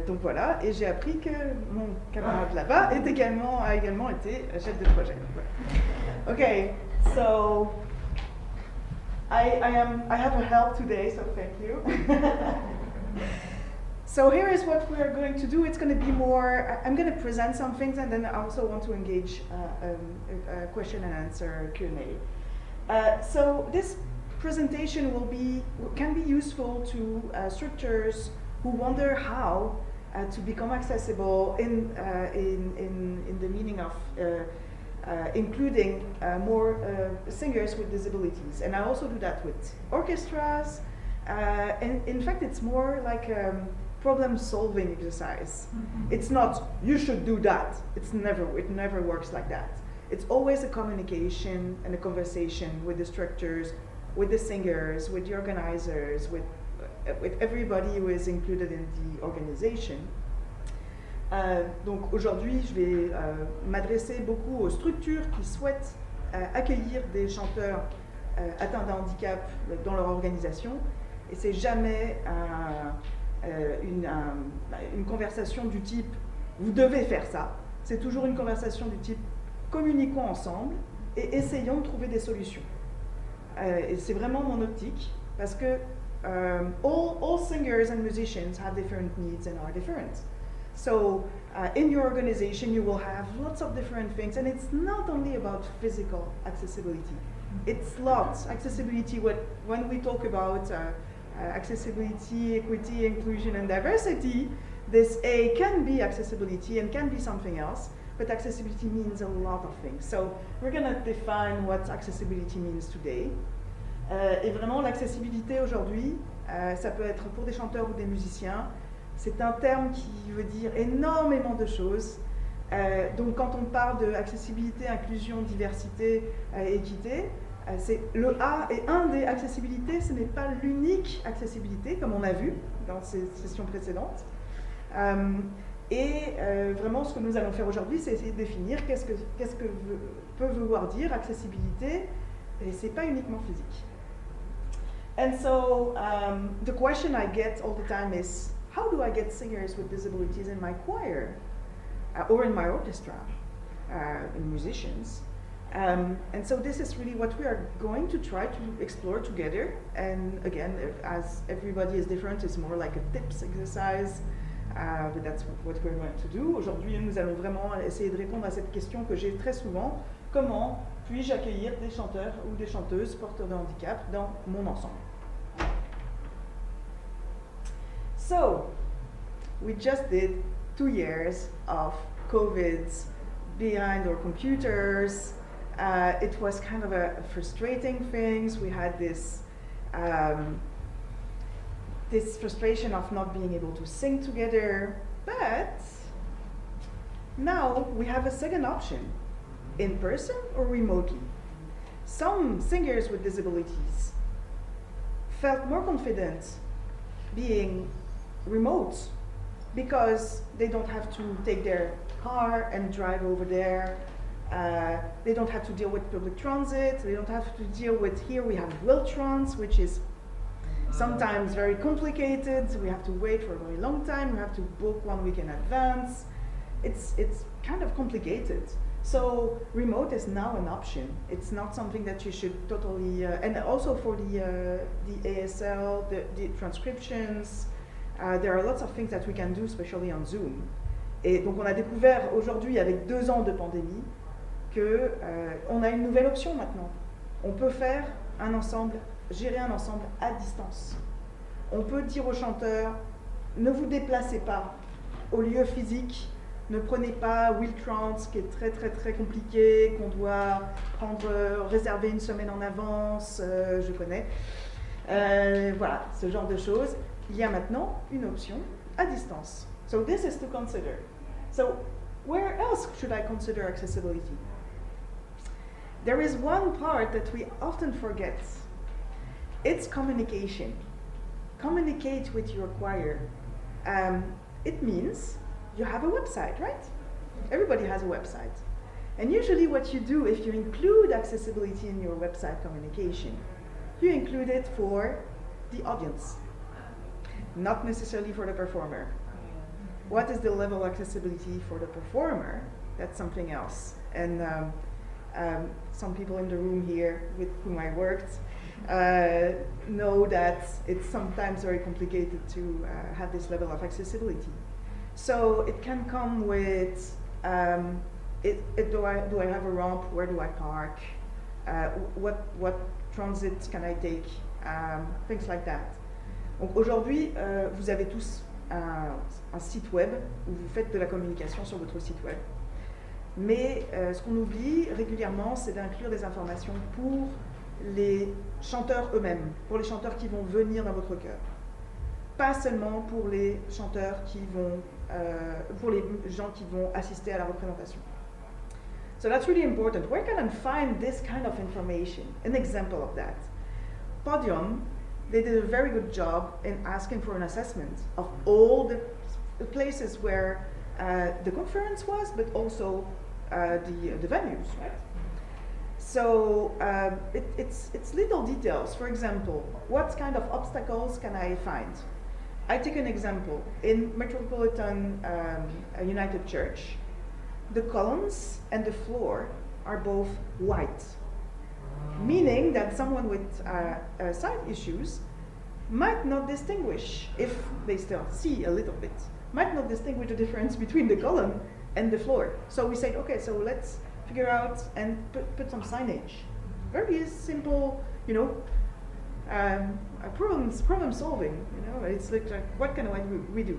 Donc voilà, et j'ai appris que mon camarade là-bas a également été chef de projet. Okay, so I have a help today, so thank you. So here is what we are going to do. It's going to be more, I'm going to present some things, and then I also want to engage a question and answer Q&A. So this presentation can be useful to structures who wonder how to become accessible in the meaning of including more singers with disabilities. And I also do that with orchestras. And in fact, it's more like a problem-solving exercise. Mm-hmm. It's not, you should do that. It never works like that. It's always a communication and a conversation with the structures, with the singers, with the organizers, with everybody who is included in the organization. Donc aujourd'hui, je vais m'adresser beaucoup aux structures qui souhaitent accueillir des chanteurs atteints d'un handicap dans leur organisation. Et c'est jamais une conversation du type « vous devez faire ça ». C'est toujours une conversation du type « communiquons ensemble et essayons de trouver des solutions ». Et c'est vraiment mon optique, parce que all singers and musicians have different needs and are different. So in your organization you will have lots of different things, and it's not only about physical accessibility. It's lots. Accessibility, when we talk about accessibility, equity, inclusion and diversity, this A can be accessibility and can be something else, but accessibility means a lot of things. So we're going to define what accessibility means today. Et vraiment, l'accessibilité aujourd'hui, ça peut être pour des chanteurs ou des musiciens. C'est un terme qui veut dire énormément de choses. Donc quand on parle de accessibilité, inclusion, diversité, équité, c'est le A est un des accessibilités, ce n'est pas l'unique accessibilité, comme on a vu dans ces sessions précédentes. Et vraiment, ce que nous allons faire aujourd'hui, c'est essayer de définir qu'est-ce que peut vouloir dire accessibilité, et c'est pas uniquement physique. And so the question I get all the time is, how do I get singers with disabilities in my choir or in my orchestra, and musicians? And so this is really what we are going to try to explore together. And again, as everybody is different, it's more like a tips exercise, but that's what we're going to do. Aujourd'hui, nous allons vraiment essayer de répondre à cette question que j'ai très souvent. Comment puis-je accueillir des chanteurs ou des chanteuses porteurs de handicap dans mon ensemble? So, we just did 2 years of COVID behind our computers. It was kind of a frustrating thing. We had this frustration of not being able to sing together, but now we have a second option, in person or remotely. Some singers with disabilities felt more confident being remote because they don't have to take their car and drive over there. They don't have to deal with public transit. They don't have to deal with, here we have Wiltrons, which is sometimes very complicated. We have to wait for a very long time. We have to book 1 week in advance. It's kind of complicated. So remote is now an option. It's not something that you should totally, and also for the ASL, the transcriptions, there are lots of things that we can do, especially on Zoom. Et donc on a découvert aujourd'hui, avec 2 ans de pandémie, que on a une nouvelle option maintenant. On peut faire un ensemble, gérer un ensemble à distance. On peut dire aux chanteurs, ne vous déplacez pas au lieu physique, ne prenez pas Wiltrons, qui est très très très compliqué, qu'on doit réserver 1 semaine en avance, je connais. Voilà, ce genre de choses. Il y a maintenant une option à distance. So this is to consider. So where else should I consider accessibility? There is one part that we often forget. It's communication. Communicate with your choir. It means you have a website, right? Everybody has a website. And usually what you do, if you include accessibility in your website communication, you include it for the audience, not necessarily for the performer. what is the level of accessibility for the performer? That's something else. And some people in the room here with whom I worked know that it's sometimes very complicated to have this level of accessibility. So it can come with, do I have a ramp? Where do I park? What transit can I take? Things like that. Donc aujourd'hui, vous avez tous un site web où vous faites de la communication sur votre site web. Mais ce qu'on oublie régulièrement, c'est d'inclure des informations pour les chanteurs eux-mêmes, pour les chanteurs qui vont venir dans votre chœur. Pas seulement pour les chanteurs qui vont, pour les gens qui vont assister à la représentation. So that's really important. Where can I find this kind of information? An example of that. Podium, they did a very good job in asking for an assessment of all the places where the conference was, but also the venues, right? So it's little details. For example, what kind of obstacles can I find? I take an example. In Metropolitan United Church, the columns and the floor are both white, meaning that someone with sight issues might not distinguish, if they still see a little bit, might not distinguish the difference between the column and the floor. So we said, okay, so let's figure out and put some signage. Very simple, you know, problem solving, you know, it's like what can we do?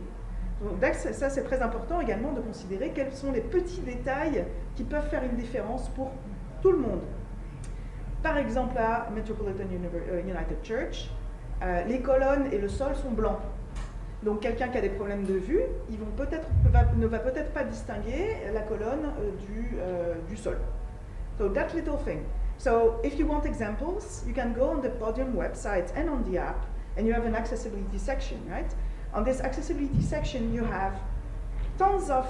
Donc ça c'est très important également de considérer quels sont les petits détails qui peuvent faire une différence pour tout le monde. Par exemple à Metropolitan United Church, les colonnes et le sol sont blancs. Donc quelqu'un qui a des problèmes de vue, ne va peut-être pas distinguer la colonne du sol. So that little thing. So if you want examples, you can go on the Podium website and on the app, and you have an accessibility section, right? On this accessibility section, you have tons of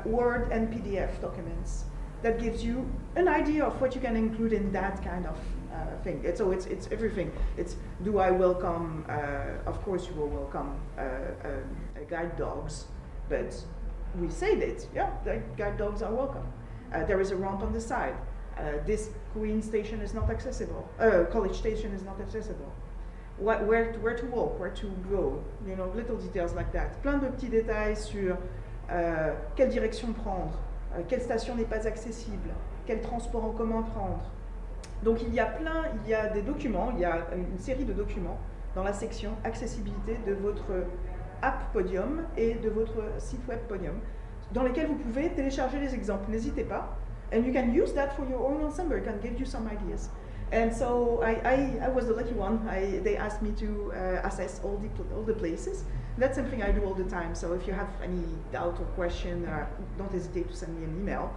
Word and PDF documents that gives you an idea of what you can include in that kind of thing. So it's everything. It's, do I welcome, of course you will welcome guide dogs, but we say that, yeah, guide dogs are welcome. There is a ramp on the side. This Queen station is not accessible. College station is not accessible. Where to walk, where to go, you know, little details like that. Plein de petits détails sur quelle direction prendre, quelle station n'est pas accessible, quel transport en commun prendre. Donc il y a des documents, il y a une série de documents dans la section accessibilité de votre app Podium et de votre site web Podium, dans lesquels vous pouvez télécharger les exemples. N'hésitez pas. And you can use that for your own ensemble. It can give you some ideas. And so I was the lucky one. They asked me to assess all the places. That's something I do all the time. So if you have any doubt or question, don't hesitate to send me an email.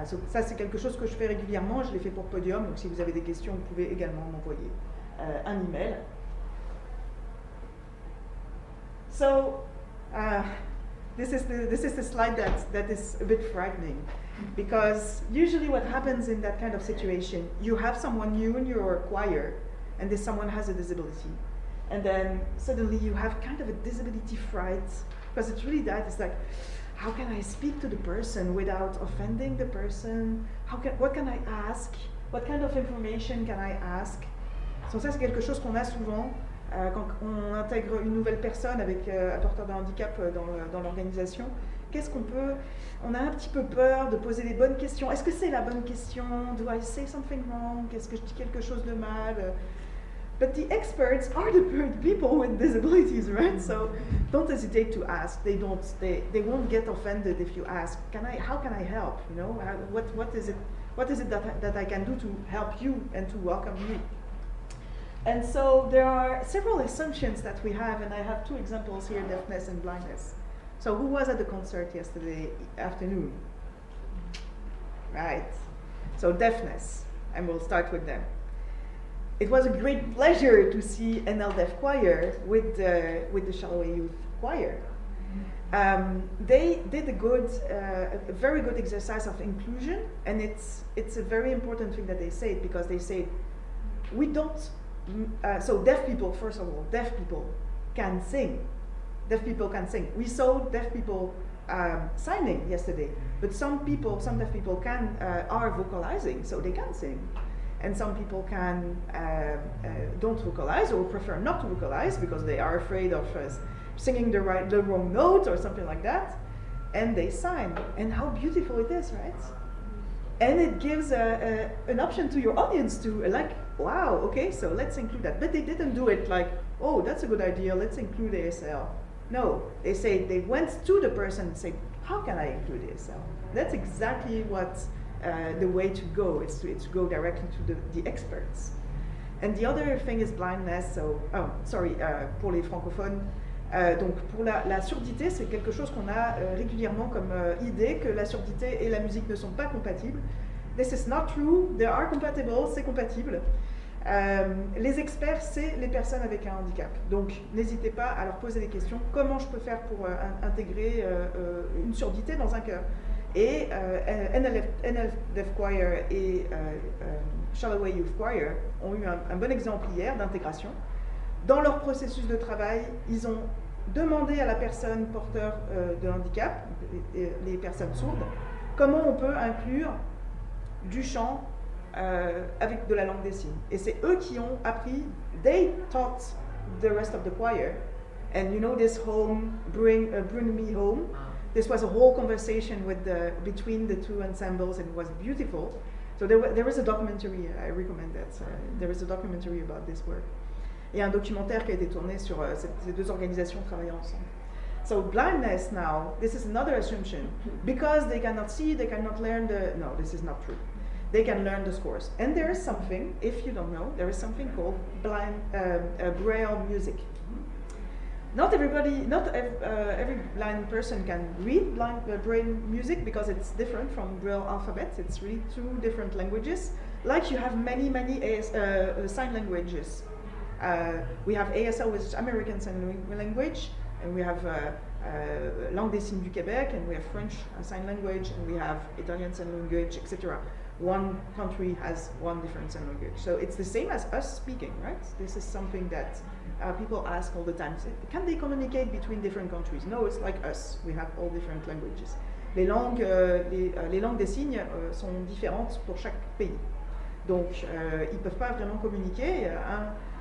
So ça c'est quelque chose que je fais régulièrement. Je l'ai fait pour Podium. Donc si vous avez des questions, vous pouvez également m'envoyer un email. So this is the slide that is a bit frightening. Because usually what happens in that kind of situation, you have someone new in your choir, and this someone has a disability. And then suddenly you have kind of a disability fright, because it's really that, it's like, how can I speak to the person without offending the person? What can I ask? What kind of information can I ask? So ça c'est quelque chose qu'on a souvent quand on intègre une nouvelle personne avec un porteur de handicap dans l'organisation. Qu'est-ce qu'on peut... On a un petit peu peur de poser les bonnes questions. Est-ce que c'est la bonne question? Do I say something wrong? Est-ce que je dis quelque chose de mal? But the experts are the people with disabilities, right? So don't hesitate to ask. They won't get offended if you ask. How can I help? You know, what is it that I can do to help you and to welcome you? And so there are several assumptions that we have, and I have two examples here: deafness and blindness. So who was at the concert yesterday afternoon? Right. So deafness, and we'll start with them. It was a great pleasure to see an LDEF choir with the Charlois Youth Choir. They did a very good exercise of inclusion, and it's a very important thing that they say, because they say we don't. So deaf people, first of all, deaf people can sing. deaf people can sing. We saw deaf people signing yesterday, but some deaf people are vocalizing, so they can sing. And some people don't vocalize or prefer not to vocalize because they are afraid of singing the wrong note or something like that. And they sign. And how beautiful it is, right? And it gives an option to your audience to wow, okay, so let's include that. But they didn't do it like, oh, that's a good idea, let's include ASL. No, they went to the person and said, how can I include ASL? That's exactly what the way to go. It's to go directly to the experts. And the other thing is blindness. So, pour les francophones. Donc pour la surdité, c'est quelque chose qu'on a régulièrement comme idée que la surdité et la musique ne sont pas compatibles. This is not true. They are compatible. C'est compatible. Les experts, c'est les personnes avec un handicap. Donc n'hésitez pas à leur poser des questions. Comment je peux faire pour intégrer une surdité dans un chœur? Et NL Deaf Choir et Shalaway Youth Choir ont eu un bon exemple hier d'intégration. Dans leur processus de travail, ils ont demandé à la personne porteur de handicap, les personnes sourdes, comment on peut inclure du chant avec de la langue des signes. Et c'est eux qui ont appris, they taught the rest of the choir. And you know this bring me home. This was a whole conversation between the two ensembles, and it was beautiful. So there is a documentary, I recommend that. There is a documentary about this work. Il y a un documentaire qui a été tourné sur ces deux organisations travaillant ensemble. So blindness now, this is another assumption. Because they cannot see, they cannot learn no, this is not true. They can learn the scores. And there is something, if you don't know, there is something called Braille music. Not every blind person can read Braille music because it's different from Braille alphabet. It's really two different languages. Like you have many sign languages. We have ASL, which is American Sign Language, and we have Langue des Signes du Québec, and we have French Sign Language, and we have Italian Sign Language, etc. One country has one different sign language. So it's the same as us speaking, right? This is something that people ask all the time. Can they communicate between different countries? No, it's like us. We have all different languages. Les langues des signes sont différentes pour chaque pays. Donc, ils ne peuvent pas vraiment communiquer.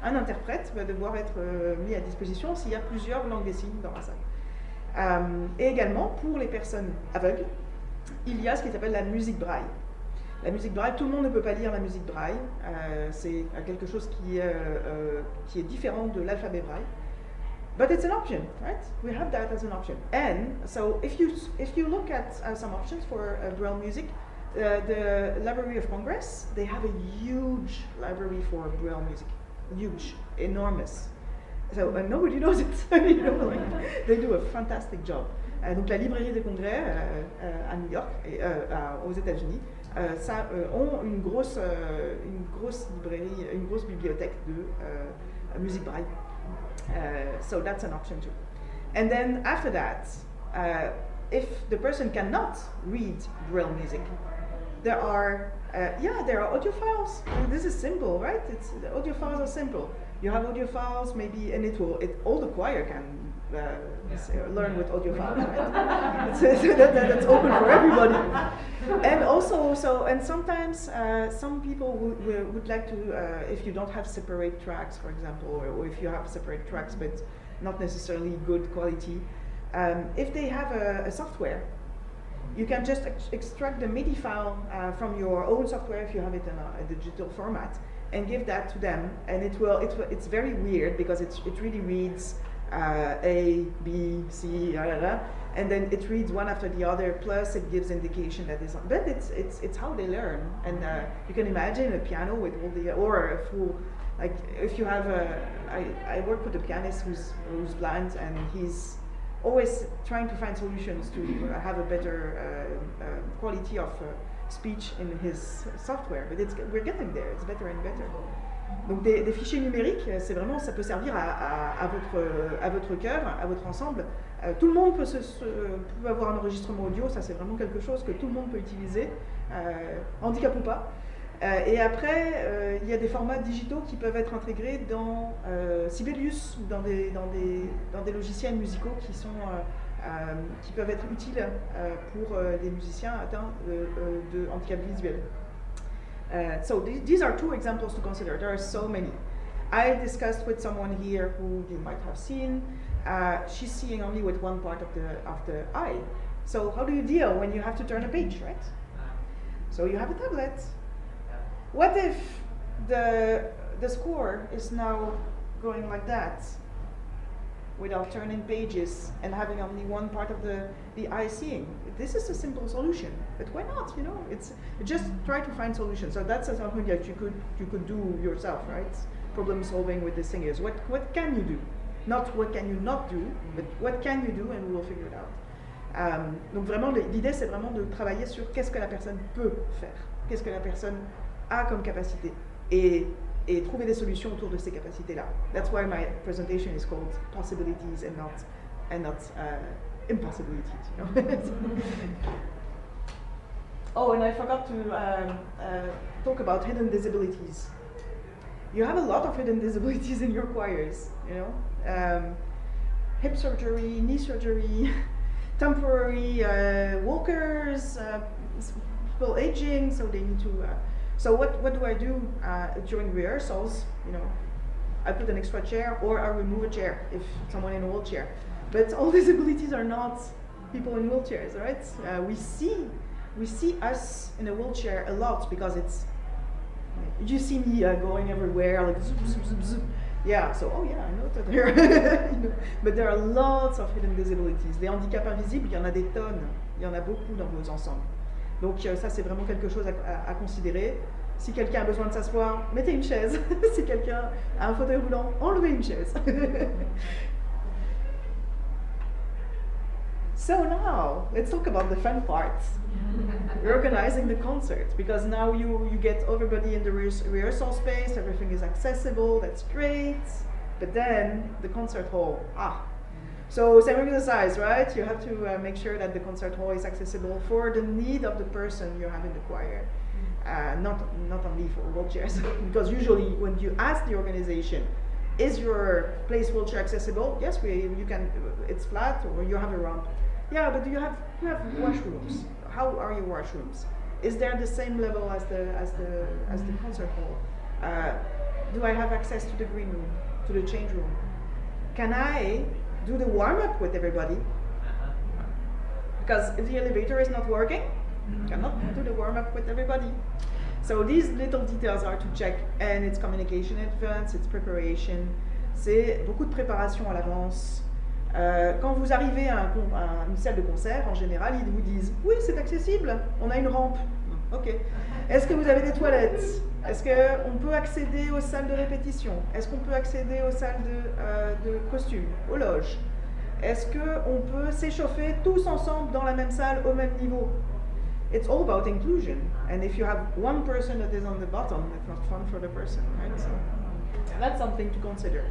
Un interprète va devoir être mis à disposition s'il y a plusieurs langues des signes dans la salle. Et également, pour les personnes aveugles, il y a ce qui s'appelle la musique braille. La musique braille, tout le monde ne peut pas lire la musique braille. C'est quelque chose qui est différent de l'alphabet braille. But it's an option, right? We have that as an option. And so if you look at some options for braille music, the Library of Congress, they have a huge library for braille music. Huge, enormous. So nobody knows it. You know, like, they do a fantastic job. Donc la librairie des Congrès à New York et aux États-Unis ont une grosse librairie, une grosse bibliothèque de musique braille. So that's an option too. And then after that, if the person cannot read braille music, there are audio files. This is simple, right? The audio files are simple. You have audio files, maybe, and all the choir can learn with audio files, right? That's open for everybody. And also, sometimes some people would like to, if you don't have separate tracks, for example, or if you have separate tracks but not necessarily good quality, if they have a software, you can just extract the MIDI file from your own software if you have it in a digital format, and give that to them, and it's very weird because it really reads A, B, C, and then it reads one after the other. Plus, it gives indication that it's. But it's how they learn, and you can imagine a piano with all or a full, like if you have I work with a pianist who's blind, and he's always trying to find solutions to have a better quality of speech in his software, but we're getting there. It's better and better. Donc des fichiers numériques, c'est vraiment, ça peut servir à votre chœur, à votre ensemble. Tout le monde peut avoir un enregistrement audio, ça c'est vraiment quelque chose que tout le monde peut utiliser, handicap ou pas. Et après, il y a des formats digitaux qui peuvent être intégrés dans Sibelius, dans des logiciels musicaux qui peuvent être utiles pour des musiciens atteints de handicap visuel. So these are two examples to consider. There are so many. I discussed with someone here who you might have seen. She's seeing only with one part of the eye. So how do you deal when you have to turn a page, right? So you have a tablet. What if the score is now going like that, without turning pages and having only one part of the eye seeing? This is a simple solution, but why not? You know, it's just try to find solutions. So that's something that you could do yourself, right? Problem solving with the singers. What can you do? Not what can you not do, but what can you do, and we will figure it out. Donc vraiment, l'idée c'est vraiment de travailler sur qu'est-ce que la personne peut faire, qu'est-ce que la personne a comme capacité, et trouver des solutions autour de ces capacités-là. That's why my presentation is called possibilities and not impossibilities. You know? Oh, and I forgot to talk about hidden disabilities. You have a lot of hidden disabilities in your choirs, you know, hip surgery, knee surgery, temporary walkers, people aging, so they need to. So what do I do during rehearsals? You know, I put an extra chair, or I remove a chair if someone in a wheelchair. But all disabilities are not people in wheelchairs, right? We see us in a wheelchair a lot because it's. You see me going everywhere, like zoop, zoop, zoop, zoop. Yeah, so, oh yeah, I know that there. You know, but there are lots of hidden disabilities. Les handicaps invisibles, il y en a des tonnes. Il y en a beaucoup dans vos ensembles. Donc ça, c'est vraiment quelque chose à considérer. Si quelqu'un a besoin de s'asseoir, mettez une chaise. Si quelqu'un a un fauteuil roulant, enlevez une chaise. So now, let's talk about the fun parts. Organizing the concert, because now you get everybody in the rehearsal space, everything is accessible, that's great. But then the concert hall, So same exercise, right? You have to make sure that the concert hall is accessible for the need of the person you have in the choir, not only for wheelchairs. Because usually when you ask the organization, is your place wheelchair accessible? Yes, you can. It's flat, or you have a ramp. Yeah, but you have washrooms. How are your washrooms? Is there the same level as the concert hall? Do I have access to the green room, to the change room? Can I do the warm-up with everybody? Because if the elevator is not working, you cannot do the warm-up with everybody. So these little details are to check, and it's communication in advance, it's preparation. C'est beaucoup de préparation à l'avance. Quand vous arrivez à une salle de concert, en général, ils vous disent « Oui, c'est accessible, on a une rampe. » Ok. Est-ce que vous avez des toilettes? Est-ce qu'on peut accéder aux salles de répétition? Est-ce qu'on peut accéder aux salles de costumes, aux loges? Est-ce qu'on peut s'échauffer tous ensemble dans la même salle, au même niveau? It's all about inclusion. And if you have one person that is on the bottom, it's not fun for the person, right? So that's something to consider.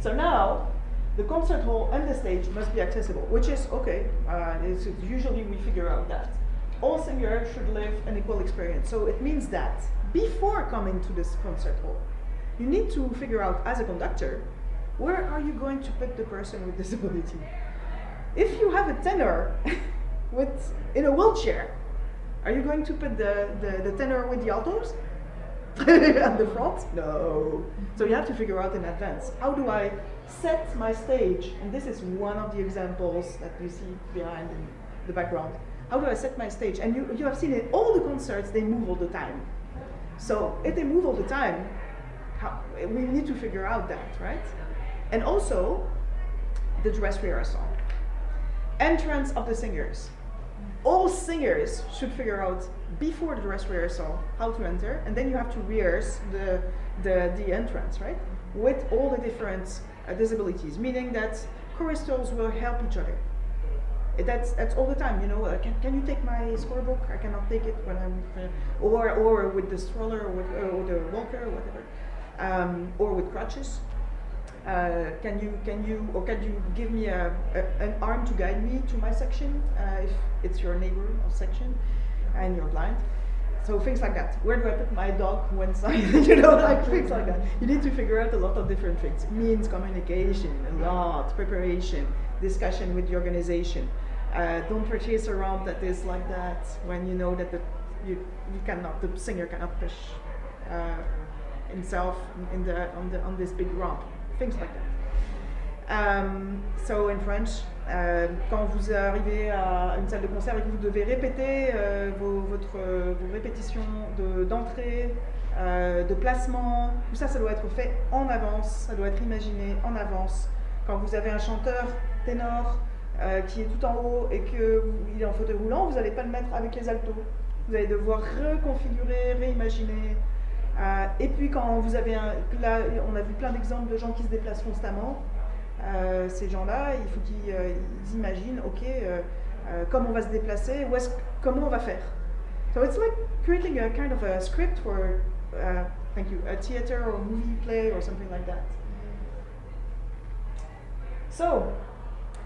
So now, the concert hall and the stage must be accessible, which is okay. Usually we figure out that. All singers should live an equal experience. So it means that before coming to this concert hall, you need to figure out as a conductor, where are you going to put the person with disability? If you have a tenor in a wheelchair, are you going to put the tenor with the altos at the front? No. So you have to figure out in advance. How do I set my stage? And this is one of the examples that you see behind in the background. How do I set my stage? And you have seen in all the concerts, they move all the time. So if they move all the time, we need to figure out that, right? And also, the dress rehearsal. Entrance of the singers. All singers should figure out before the dress rehearsal how to enter, and then you have to rehearse the entrance, right? With all the different disabilities, meaning that choristers will help each other. That's all the time, you know. Can you take my scorebook? I cannot take it when I'm, or with the stroller, or the walker, or whatever, or with crutches. Can you give me an arm to guide me to my section if it's your neighbor or section and you're blind? So things like that. Where do I put my dog when you know, like things like that. You need to figure out a lot of different things. It means communication, a lot, preparation, discussion with the organization. Don't purchase a ramp that is like that when you know that the singer cannot push himself on this big ramp. Things like that. So in French, quand vous arrivez à une salle de concert et que vous devez répéter vos répétitions d'entrée, de placement, tout ça, ça doit être fait en avance, ça doit être imaginé en avance. Quand vous avez un chanteur ténor qui est tout en haut et qu'il est en fauteuil roulant, vous n'allez pas le mettre avec les altos. Vous allez devoir reconfigurer, réimaginer. Et puis quand vous avez là, on a vu plein d'exemples de gens qui se déplacent constamment. Ces gens-là, il faut qu'ils imaginent, comment on va se déplacer, comment on va faire. So it's like creating a kind of a script for, a theater or movie play or something like that. So,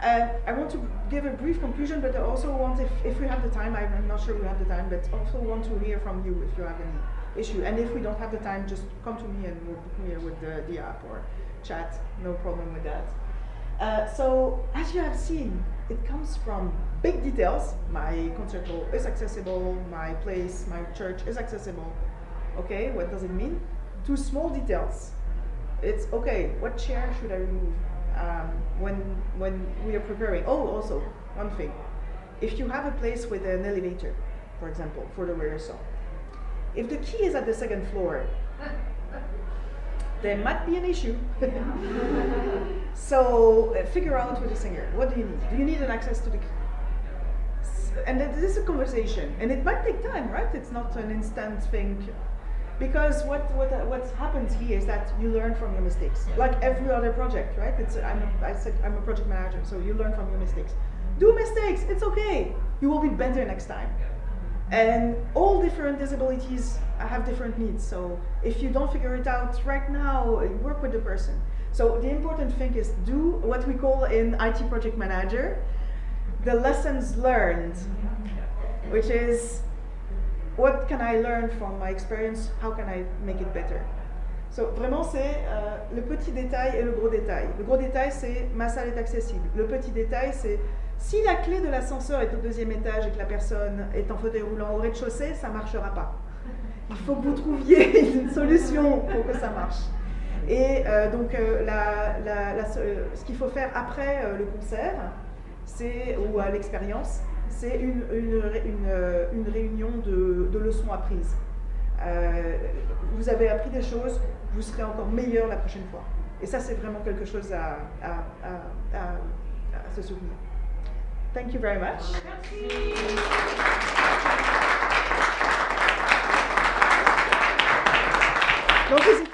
I want to give a brief conclusion, but I also want, if we have the time, I'm not sure we have the time, but also want to hear from you if you have any issue. And if we don't have the time, just come to me and we'll book me with the app or chat, no problem with that. So, as you have seen, it comes from big details. My concert hall is accessible, my place, my church is accessible. Okay, what does it mean? To small details. It's okay, what chair should I remove when we are preparing? Oh, also, one thing. If you have a place with an elevator, for example, for the rehearsal, if the key is at the second floor, there might be an issue. So figure out with the singer, what do you need? Do you need an access to the key? And this is a conversation, and it might take time, right? It's not an instant thing. Because what happens here is that you learn from your mistakes, like every other project, right? I'm a project manager, so you learn from your mistakes. Do mistakes, it's okay. You will be better next time. And all different disabilities have different needs. So if you don't figure it out right now, work with the person. So the important thing is do what we call in IT project manager, the lessons learned, which is, what can I learn from my experience? How can I make it better? So vraiment c'est le petit détail et le gros détail. Le gros détail c'est ma salle est accessible. Le petit détail c'est si la clé de l'ascenseur est au deuxième étage et que la personne est en fauteuil roulant au rez-de-chaussée, ça ne marchera pas. Il faut que vous trouviez une solution pour que ça marche. Et donc ce qu'il faut faire après le concert, ou à l'expérience, c'est une réunion de leçons apprises. Vous avez appris des choses, vous serez encore meilleur la prochaine fois. Et ça, c'est vraiment quelque chose à se souvenir. Thank you very much. Merci. Donc,